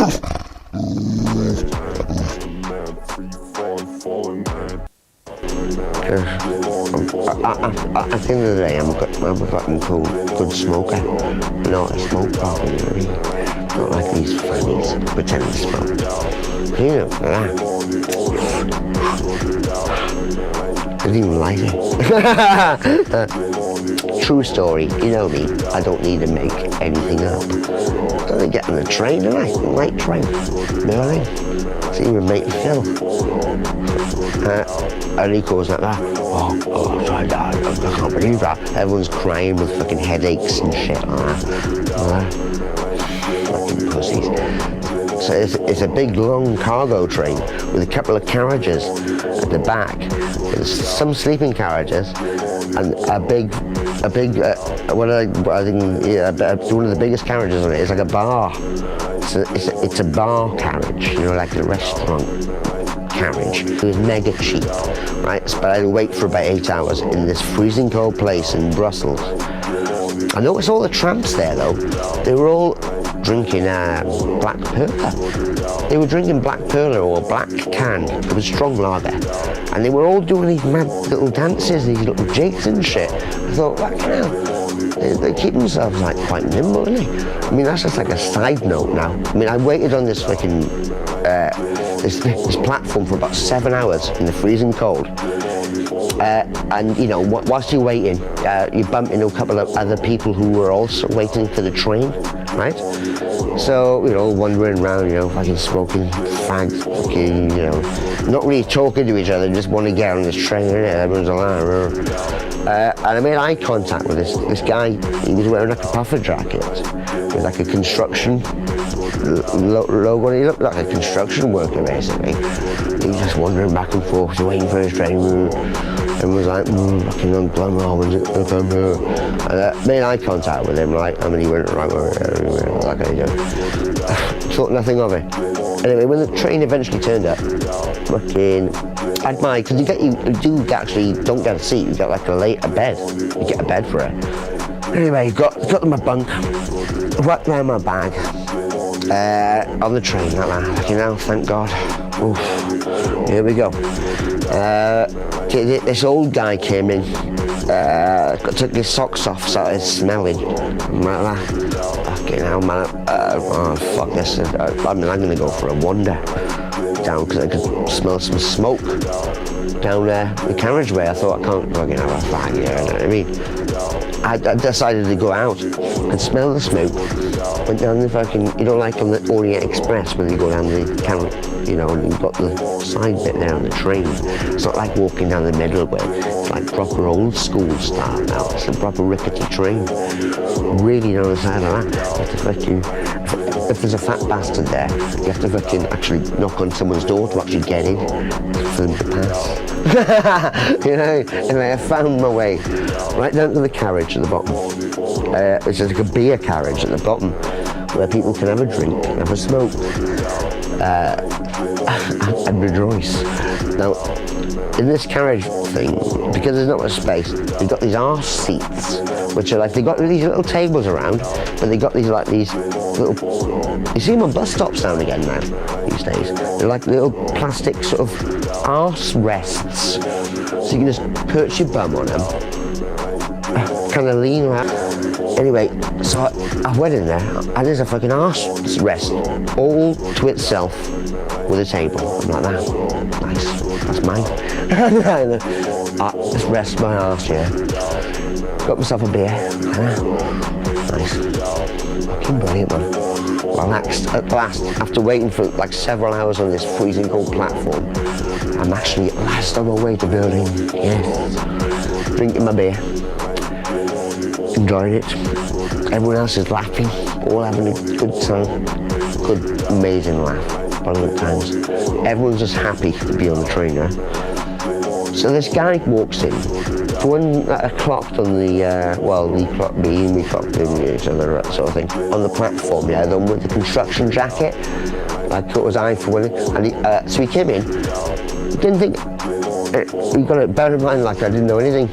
At the end of the day, I'm a fucking cool, good smoker. You know, I smoke properly, you know what I mean? Not like these funnies pretend to smoke. You know, that. Didn't even like it. True story, you know me, I don't need to make anything up. I'm gonna get on the train tonight, light train. You know what I mean? See my mate Phil. And he goes like that. Oh, sorry, Dad, I can't believe that. Everyone's crying with fucking headaches and shit like that. Fucking pussies. So it's a big, long cargo train with a couple of carriages at the back. There's some sleeping carriages and a big, one of the biggest carriages on it is like a bar. It's a bar carriage, you know, like a restaurant carriage. It was mega cheap, right? But I had to wait for about 8 hours in this freezing cold place in Brussels. I noticed all the tramps there though, they were all drinking black perla. They were drinking black perla or black can. It was strong lager. And they were all doing these mad little dances, these little jigs and shit. I thought, what the hell? They keep themselves like quite nimble, isn't they? I mean, that's just like a side note now. I mean, I waited on this fucking, this platform for about 7 hours in the freezing cold. And you know, whilst you're waiting, you bump into a couple of other people who were also waiting for the train, right? So, you know, wandering around, you know, fucking smoking fags, fucking, you know, not really talking to each other, just want to get on this train, innit? Everyone's like, and I made eye contact with this guy. He was wearing like a puffer jacket with like a construction logo, and he looked like a construction worker basically. He was just wandering back and forth, waiting for his train. And was like, fucking unplumb, when's it gonna come here? And I made eye contact with him, right? I mean, he went right like I do. Thought nothing of it. Anyway, when the train eventually turned up, fucking, because you don't get a seat, you get like a bed. You get a bed for it. Anyway, got to my bunk, wrapped around my bag, on the train, like that, you know, thank God. Oof. Here we go. This old guy came in, took his socks off, started smelling. I'm like that. Fucking hell, man. Oh, fuck this. I'm gonna go for a wander down because I could smell some smoke down the carriageway. I thought, I can't fucking have a fag here, you know what I mean? I decided to go out and smell the smoke. Went down the fucking, you know, like on the Orient Express when you go down the carriage, you know, and you've got the side bit there on the train. It's not like walking down the middle way. It's like proper old school style now. It's a proper rickety train. Really on the side of that. You have to fucking, if there's a fat bastard there, you have to fucking actually knock on someone's door to actually get in for them to pass. You know, anyway, I found my way right down to the carriage at the bottom. It's like a beer carriage at the bottom where people can have a drink, have a smoke, and rejoice. Now, in this carriage thing, because there's not much space, they've got these arse seats, which are like, they've got these little tables around, but they've got these little, you see them on bus stops now and again now, these days. They're like little plastic sort of arse rests, so you can just perch your bum on them, kind of lean around. Anyway, so I went in there, and there's a fucking arse rest, all to itself, with a table. I'm like, that, nice, that's mine. Just rest my arse here. Got myself a beer. Nice. Fucking brilliant, man. Relaxed at last, after waiting for like several hours on this freezing cold platform. I'm actually at last on my way to Berlin. Yes. Drinking my beer. Enjoying it. Everyone else is laughing, all having a good time. Good, amazing laugh. Brilliant times. Everyone's just happy to be on the train now. So this guy walks in. When I clocked on the, he clocked me and we clocked in each other, sort of thing, on the platform, yeah, the one with the construction jacket. I thought it was I for winning. And so he came in, didn't think, you got to bear in mind, like I didn't know anything.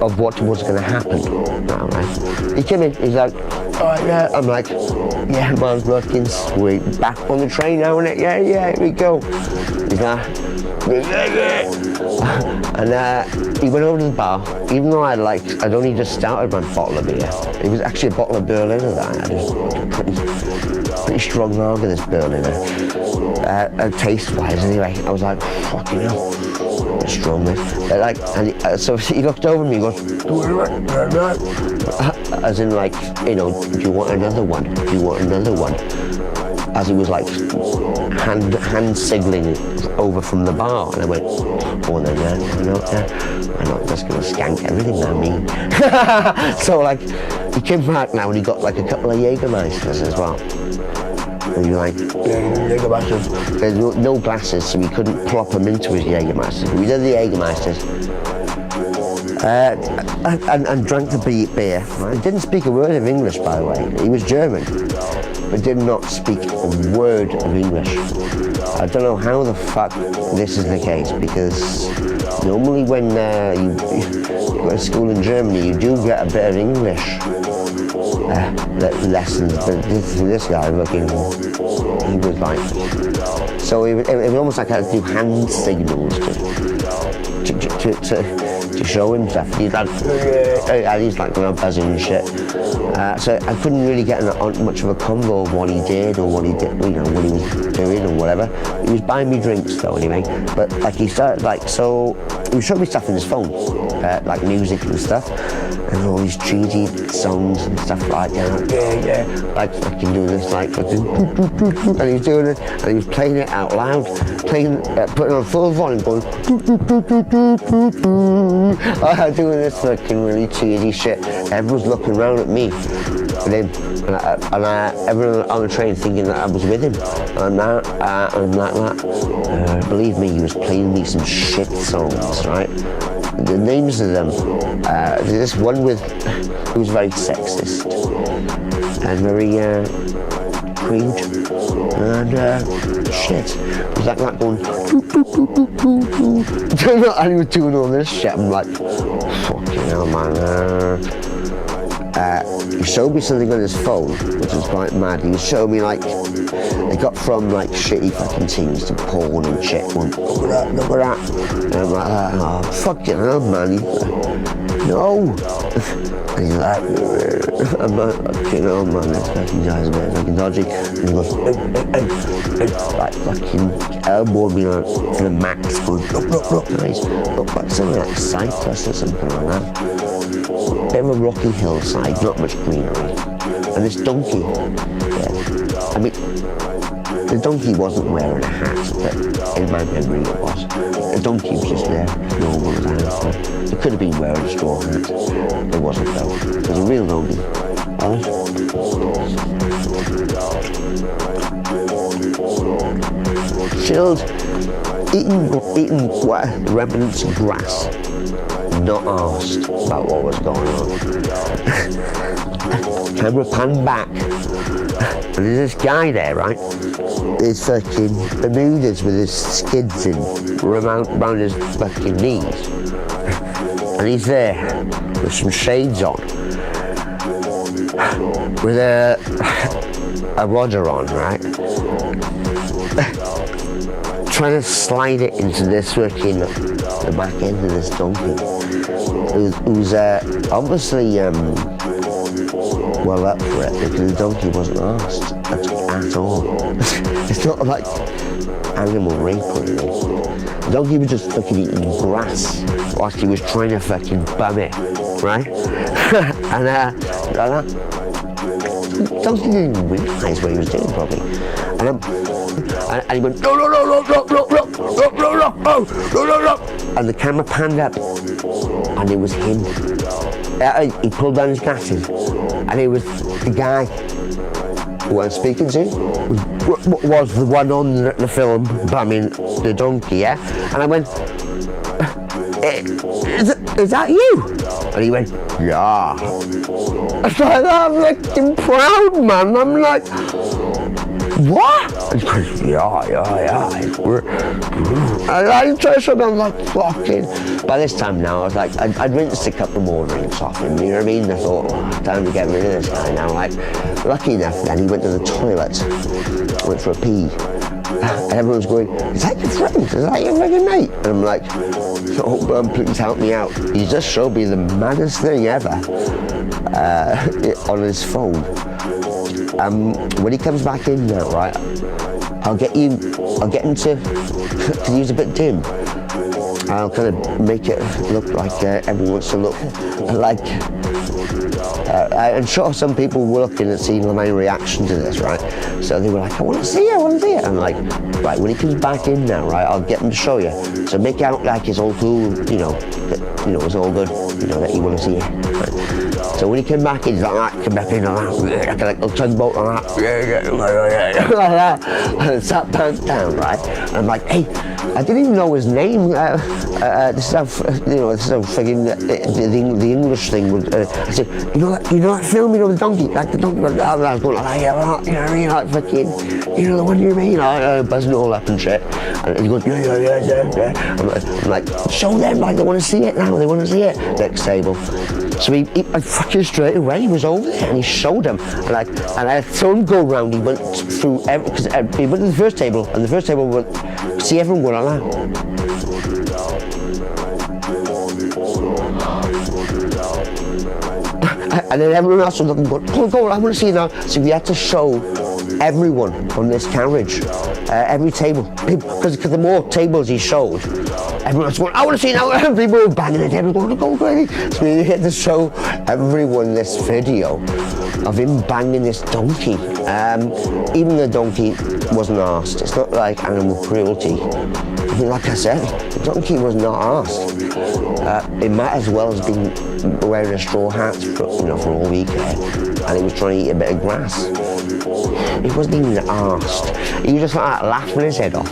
of what was going to happen. Now, right? He came in, he's like, all right, yeah. I'm like, yeah, man, fucking sweet. Back on the train now, innit? Yeah, here we go. He's like, yeah. And he went over to the bar, even though I'd only just started my bottle of beer. It was actually a bottle of Berliner that I had. It was pretty strong lager, this Berliner. Taste-wise, anyway. I was like, fucking hell. Strong this. So he looked over at me and goes, as in like, you know, do you want another one? Do you want another one? As he was like hand signaling over from the bar, and I went, oh no, yeah, I'm not just gonna skank everything now, me. So like, he came back now and he got like a couple of Jägermeisters as well. And you're like, Jägermeisters. There's no glasses, so we couldn't plop them into his Jägermeisters. We did the Jägermeisters. And drank the beer. I didn't speak a word of English, by the way. He was German, but did not speak a word of English. I don't know how the fuck this is the case, because normally when you go to school in Germany, you do get a bit of English lessons, but this guy looking, he was like, so it was almost like I had to do hand signals to show him stuff. He's like, and he's like, buzzing and shit. So I couldn't really get much of a convo of what he did or what he did, you know, what he was doing or whatever. He was buying me drinks though, anyway. But like he started, like, so he was showing me stuff in his phone, like music and stuff, and all these cheesy songs and stuff like that. Yeah, like I can do this, like, and he was doing it, and he was playing it out loud, putting on full volume, going, doing this fucking really cheesy shit. Everyone's looking around at me, and everyone on the train thinking that I was with him, and like that. Believe me, he was playing me some shit songs, right? The names of them, this one who was very sexist and very crude and shit. It was like that going, and he was doing all this shit. I'm like, fucking hell, man. He showed me something on his phone, which was quite mad. He showed me like, it got from like shitty fucking things to porn and shit. Look at that. And I'm like, oh, fucking hell, man. No. And he's like, I'm like, fucking hell, man, this fucking guy's a bit fucking dodgy. And he goes, like fucking elbowed me like, to the max, going, look. Nice. Look like something like Cyprus or something like that. Bit of a rocky hillside, not much greenery. And this donkey, yeah, I mean, the donkey wasn't wearing a hat, but in my memory it was. The donkey was just there, normal as a hat. It could have been wearing a straw hat. It wasn't though. It was a real donkey. Alright? Chilled, eating remnants of grass. Not asked about what was going on. Camera panned back, and there's this guy there, right? He's fucking Bermudas with his skids in, around his fucking knees. And he's there with some shades on, with a Roger on, right? Trying to slide it into this fucking, the back end of this donkey. Who's obviously well up for it, because the donkey wasn't asked at all. It's not like animal rape or anything. The donkey was just fucking eating grass whilst he was trying to fucking bum it, right? And the donkey didn't even realise what he was doing probably. And he went, no, and the camera panned up, and it was him. He pulled down his glasses, and it was the guy who I was speaking to, was the one on the film bumming the donkey, yeah? And I went, is that you? And he went, yeah. I was like, I'm fucking proud, man. I'm like, what? And he goes, yeah. And I tried to show him, I'm like, fucking. By this time now, I was like, I'd rinsed a couple more drinks off him, you know what I mean? I thought, oh, time to get rid of this guy now. Like, lucky enough, then he went to the toilet, went for a pee. And everyone's going, is that your friend? Is that your friggin' mate? And I'm like, oh, please help me out. He just showed me the maddest thing ever on his phone. When he comes back in now, right, I'll get him to, because he's a bit dim. I'll kind of make it look like everyone wants to look like. I'm sure some people were looking at seeing my reaction to this, right? So they were like, I want to see it. I'm like, right, when he comes back in now, right, I'll get him to show you. So make it out like it's all cool, you know, it's all good, you know, that you want to see it. Right? So when he came back in, he's like, come back in like that, like a tugboat like that, and sat back down, right? And I'm like, hey, I didn't even know his name. This is how, this is how friggin' the English thing would. I said, you know that film, the donkey, like the donkey. I was going like, yeah, like fucking, the one you mean, buzzing all up and shit. And he goes, yeah. I'm like, show them, like they want to see it now. They want to see it. Next table. So he fucking straight away, he was over there and he showed him. And I saw him go round, he went through, because he went to the first table, and the first table went, see everyone going like that. And then everyone else was looking, going, go, I want to see it now. So we had to show everyone on this carriage, every table, because the more tables he showed, everyone was going, I want to see it now. People were banging it, everyone was going crazy. So we had to show everyone this video of him banging this donkey. Even the donkey wasn't arsed. It's not like animal cruelty. I mean, like I said, the donkey was not arsed. It might as well have been wearing a straw hat for all week and he was trying to eat a bit of grass. He wasn't even arsed. He was just like laughing his head off,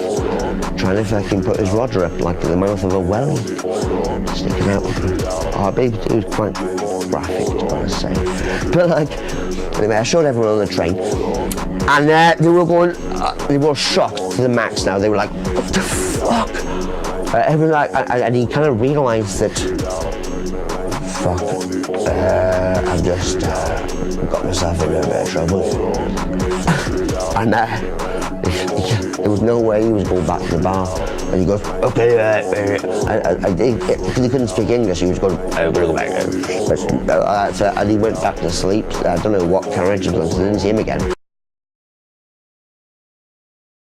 trying to fucking put his Roger up like the mouth of a welly, sticking out. Oh, baby, it was quite graphic, to be honest say. But like, anyway, I showed everyone on the train, and they were going, they were shocked to the max now. They were like, what the fuck? Everyone like, and he kind of realised that, fuck, I've just got myself in a bit of trouble. And there was no way he was going back to the bar. And he goes, okay, because he couldn't speak English, he was going, I'm going to go back. And he went back to sleep. I don't know what carriage it was, I didn't see him again.